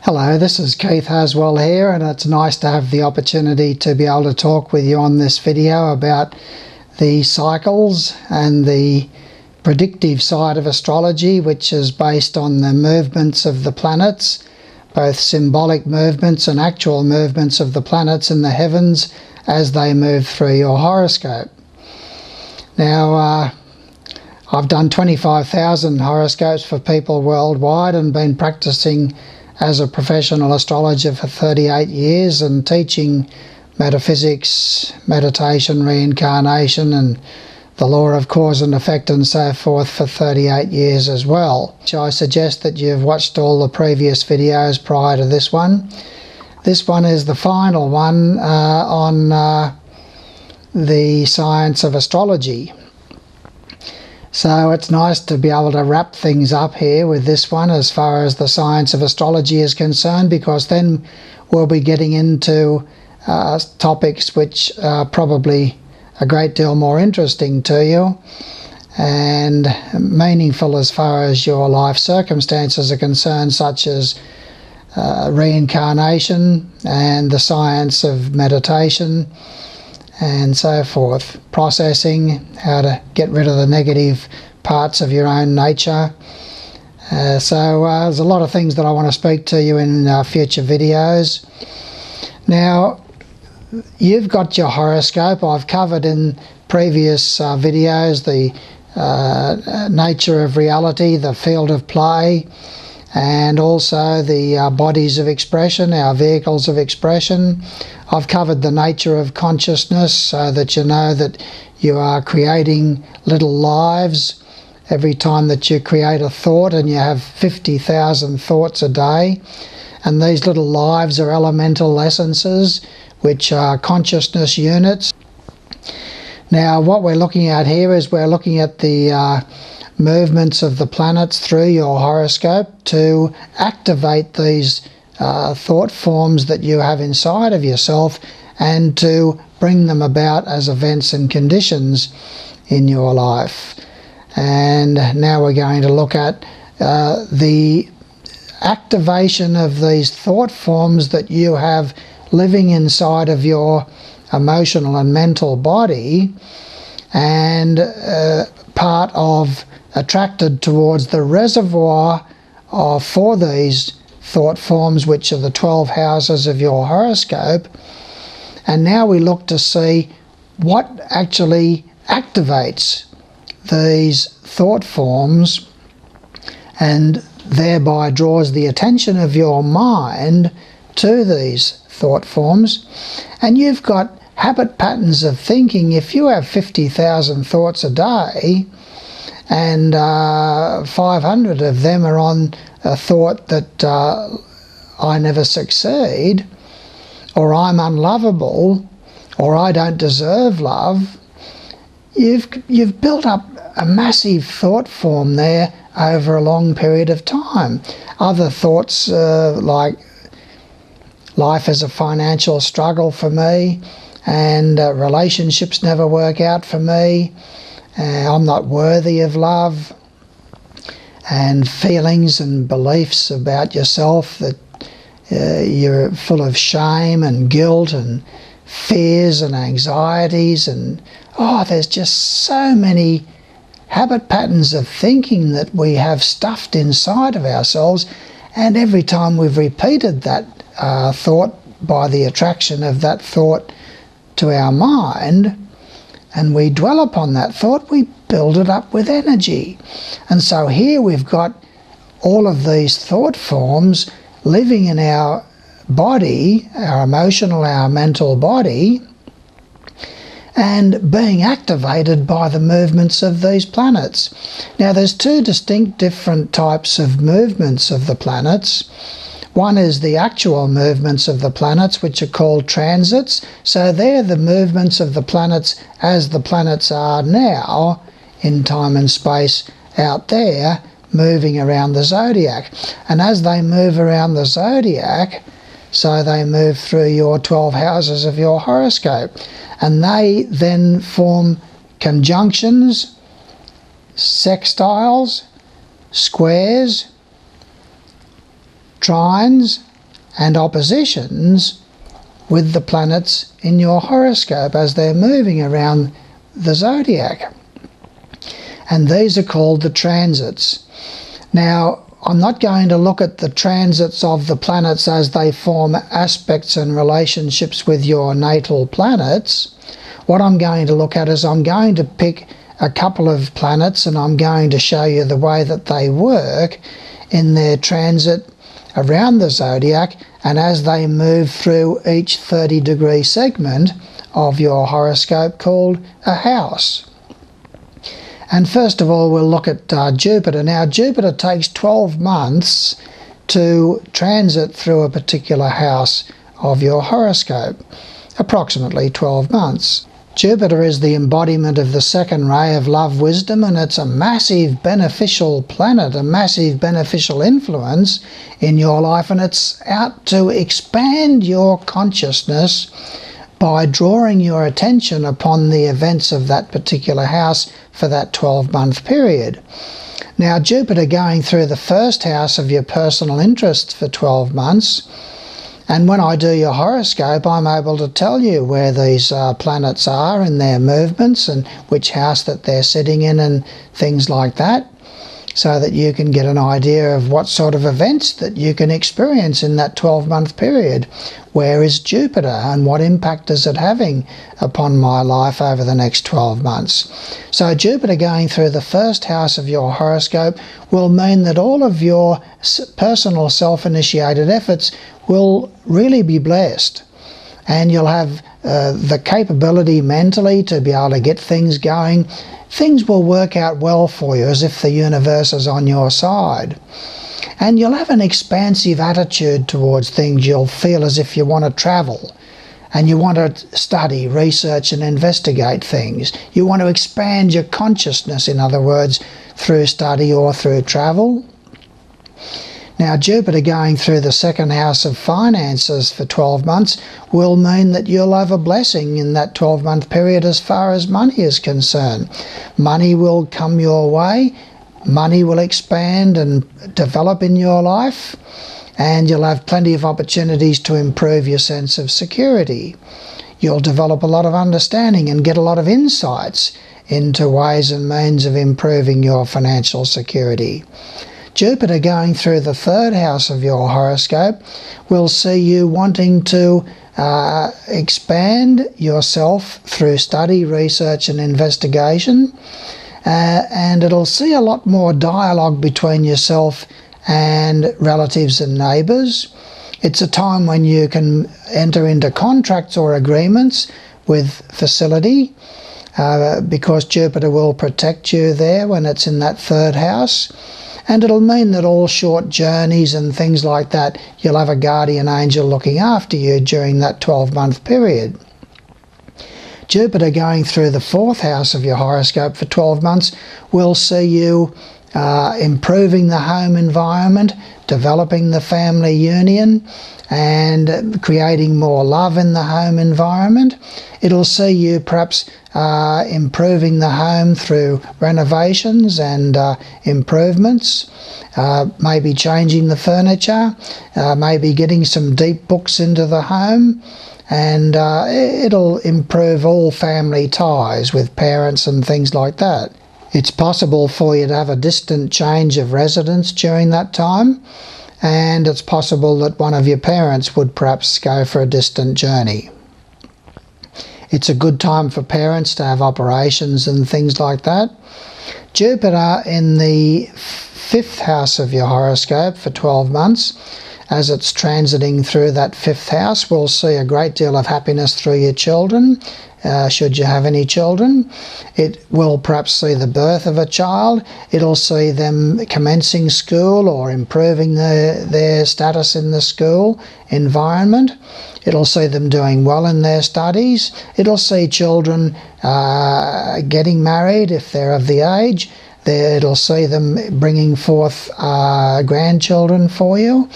Hello, this is Keith Haswell here, and it's nice to have the opportunity to be able to talk with you on this video about the cycles and the predictive side of astrology, which is based on the movements of the planets, both symbolic movements and actual movements of the planets in the heavens as they move through your horoscope. Now, I've done 25,000 horoscopes for people worldwide and been practicing as a professional astrologer for 38 years and teaching metaphysics, meditation, reincarnation and the law of cause and effect and so forth for 38 years as well. So I suggest that you've watched all the previous videos prior to this one. This one is the final one on the science of astrology. So it's nice to be able to wrap things up here with this one as far as the science of astrology is concerned, because then we'll be getting into topics which are probably a great deal more interesting to you and meaningful as far as your life circumstances are concerned, such as reincarnation and the science of meditation and so forth, processing, how to get rid of the negative parts of your own nature. So there's a lot of things that I want to speak to you in future videos. Now, you've got your horoscope. I've covered in previous videos the nature of reality, the field of play, and also the bodies of expression, our vehicles of expression. I've covered the nature of consciousness so that you know that you are creating little lives every time that you create a thought, and you have 50,000 thoughts a day. And these little lives are elemental essences, which are consciousness units. Now, what we're looking at here is we're looking at the movements of the planets through your horoscope to activate these thought forms that you have inside of yourself and to bring them about as events and conditions in your life. And now we're going to look at the activation of these thought forms that you have living inside of your emotional and mental body, and part of attracted towards the reservoir for these thought forms, which are the 12 houses of your horoscope. And now we look to see what actually activates these thought forms and thereby draws the attention of your mind to these thought forms. And you've got habit patterns of thinking. If you have 50,000 thoughts a day and 500 of them are on a thought that I never succeed, or I'm unlovable, or I don't deserve love, you've built up a massive thought form there over a long period of time. Other thoughts like life is a financial struggle for me, and relationships never work out for me, I'm not worthy of love, and feelings and beliefs about yourself that you're full of shame and guilt and fears and anxieties, and there's just so many habit patterns of thinking that we have stuffed inside of ourselves. And every time we've repeated that thought by the attraction of that thought to our mind, and we dwell upon that thought, we build it up with energy. And so here we've got all of these thought forms living in our body, our emotional, our mental body, and being activated by the movements of these planets. Now, there's two distinct different types of movements of the planets. One is the actual movements of the planets, which are called transits. So they're the movements of the planets as the planets are now in time and space out there, moving around the zodiac. And as they move around the zodiac, so they move through your 12 houses of your horoscope. And they then form conjunctions, sextiles, squares, trines, and oppositions with the planets in your horoscope as they're moving around the zodiac. And these are called the transits. Now, I'm not going to look at the transits of the planets as they form aspects and relationships with your natal planets. What I'm going to look at is I'm going to pick a couple of planets and I'm going to show you the way that they work in their transit around the zodiac and as they move through each 30-degree segment of your horoscope called a house. And first of all, we'll look at Jupiter. Now, Jupiter takes 12 months to transit through a particular house of your horoscope, approximately 12 months. Jupiter is the embodiment of the second ray of love wisdom, and it's a massive beneficial planet, a massive beneficial influence in your life, and it's out to expand your consciousness by drawing your attention upon the events of that particular house for that 12-month period. Now, Jupiter going through the first house of your personal interests for 12 months, and when I do your horoscope, I'm able to tell you where these planets are in their movements and which house that they're sitting in and things like that, so that you can get an idea of what sort of events that you can experience in that 12-month period. Where is Jupiter and what impact is it having upon my life over the next 12 months? So Jupiter going through the first house of your horoscope will mean that all of your personal self-initiated efforts will really be blessed, and you'll have the capability mentally to be able to get things going. Things will work out well for you as if the universe is on your side. And you'll have an expansive attitude towards things. You'll feel as if you want to travel and you want to study, research and investigate things. You want to expand your consciousness, in other words, through study or through travel. Now, Jupiter going through the second house of finances for 12 months will mean that you'll have a blessing in that 12-month period as far as money is concerned. Money will come your way, money will expand and develop in your life, and you'll have plenty of opportunities to improve your sense of security. You'll develop a lot of understanding and get a lot of insights into ways and means of improving your financial security. Jupiter going through the third house of your horoscope will see you wanting to expand yourself through study, research and investigation, and it'll see a lot more dialogue between yourself and relatives and neighbours. It's a time when you can enter into contracts or agreements with facility, because Jupiter will protect you there when it's in that third house. And it'll mean that all short journeys and things like that, you'll have a guardian angel looking after you during that 12-month period. Jupiter going through the fourth house of your horoscope for 12 months will see you improving the home environment, developing the family union, and creating more love in the home environment. It'll see you perhaps improving the home through renovations and improvements, maybe changing the furniture, maybe getting some deep books into the home, and it'll improve all family ties with parents and things like that. It's possible for you to have a distant change of residence during that time, and it's possible that one of your parents would perhaps go for a distant journey. It's a good time for parents to have operations and things like that. Jupiter in the fifth house of your horoscope for 12 months, as it's transiting through that fifth house, will see a great deal of happiness through your children, should you have any children. It will perhaps see the birth of a child. It'll see them commencing school or improving their status in the school environment. It'll see them doing well in their studies. It'll see children getting married if they're of the age. It'll see them bringing forth grandchildren for you.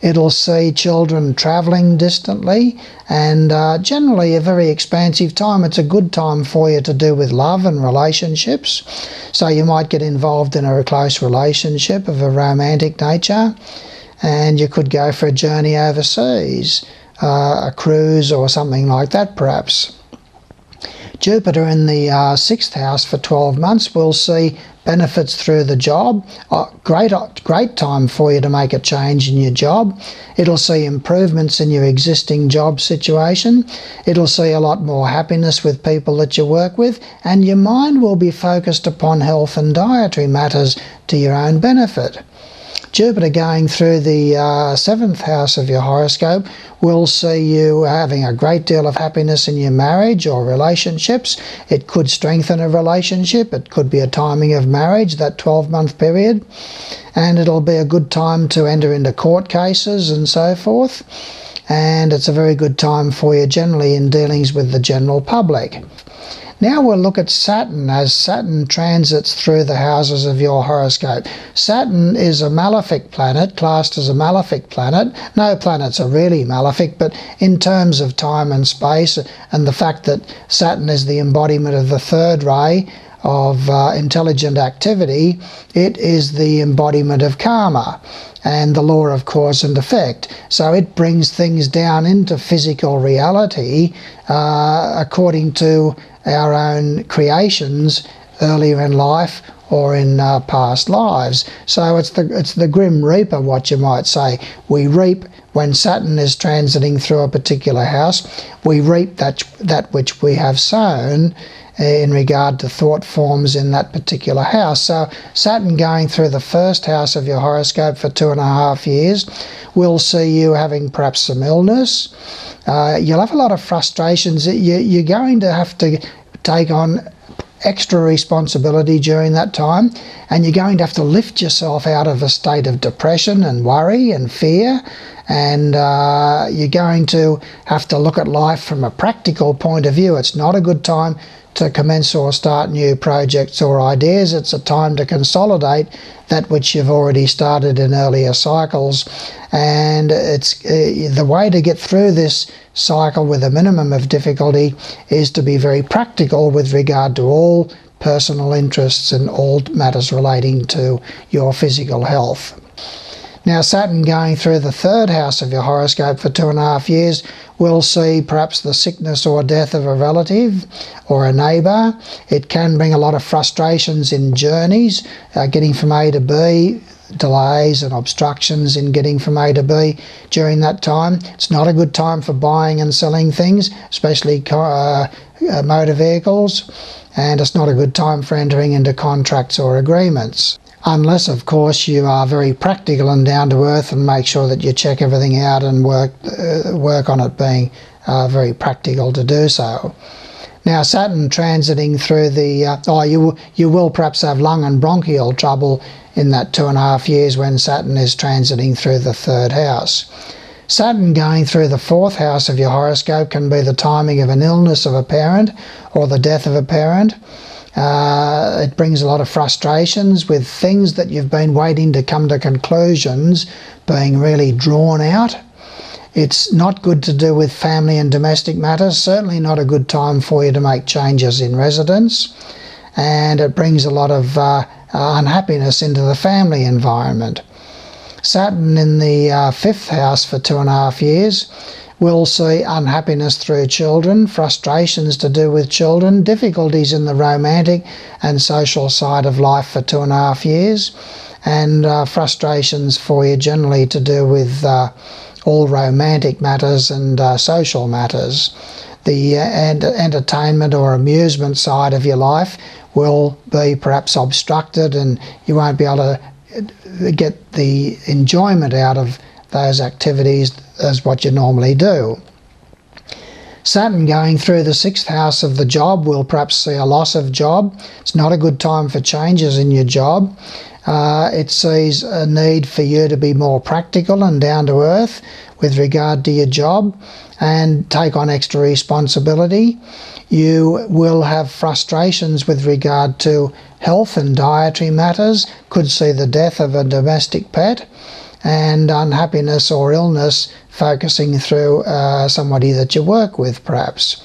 It'll see children travelling distantly, and generally a very expansive time. It's a good time for you to do with love and relationships. So you might get involved in a close relationship of a romantic nature. and you could go for a journey overseas, a cruise or something like that perhaps. Jupiter in the 6th house for 12 months will see benefits through the job. Great time for you to make a change in your job. It'll see improvements in your existing job situation. It'll see a lot more happiness with people that you work with, and your mind will be focused upon health and dietary matters to your own benefit. Jupiter going through the 7th house of your horoscope will see you having a great deal of happiness in your marriage or relationships. It could strengthen a relationship. It could be a timing of marriage, that 12-month period. And it'll be a good time to enter into court cases and so forth. And it's a very good time for you generally in dealings with the general public. Now we'll look at Saturn as Saturn transits through the houses of your horoscope. Saturn is a malefic planet, classed as a malefic planet. No planets are really malefic, but in terms of time and space, and the fact that Saturn is the embodiment of the third ray of intelligent activity, it is the embodiment of karma and the law of cause and effect. So it brings things down into physical reality according to our own creations earlier in life or in past lives. So it's the Grim Reaper, what you might say. We reap when Saturn is transiting through a particular house. We reap that which we have sown in regard to thought forms in that particular house. So Saturn going through the 1st house of your horoscope for 2.5 years will see you having perhaps some illness. You'll have a lot of frustrations. You're going to have to take on extra responsibility during that time, and you're going to have to lift yourself out of a state of depression and worry and fear, and you're going to have to look at life from a practical point of view. It's not a good time to commence or start new projects or ideas. It's a time to consolidate that which you've already started in earlier cycles, and it's the way to get through this cycle with a minimum of difficulty is to be very practical with regard to all personal interests and all matters relating to your physical health. Now Saturn going through the 3rd house of your horoscope for 2.5 years will see perhaps the sickness or death of a relative or a neighbour. It can bring a lot of frustrations in journeys, getting from A to B, delays and obstructions in getting from A to B during that time. It's not a good time for buying and selling things, especially motor vehicles, and it's not a good time for entering into contracts or agreements. Unless, of course, you are very practical and down to earth and make sure that you check everything out and work on it being very practical to do so. Now, Saturn transiting through the... you will perhaps have lung and bronchial trouble in that 2.5 years when Saturn is transiting through the 3rd house. Saturn going through the 4th house of your horoscope can be the timing of an illness of a parent or the death of a parent. It brings a lot of frustrations with things that you've been waiting to come to conclusions being really drawn out. It's not good to do with family and domestic matters, certainly not a good time for you to make changes in residence, and it brings a lot of unhappiness into the family environment. Saturn in the 5th house for 2.5 years will see unhappiness through children, frustrations to do with children, difficulties in the romantic and social side of life for 2.5 years, and frustrations for you generally to do with all romantic matters and social matters. The entertainment or amusement side of your life will be perhaps obstructed, and you won't be able to get the enjoyment out of those activities as what you normally do. Saturn going through the 6th house of the job will perhaps see a loss of job. It's not a good time for changes in your job. It sees a need for you to be more practical and down to earth with regard to your job and take on extra responsibility. You will have frustrations with regard to health and dietary matters, could see the death of a domestic pet, and unhappiness or illness focusing through somebody that you work with perhaps.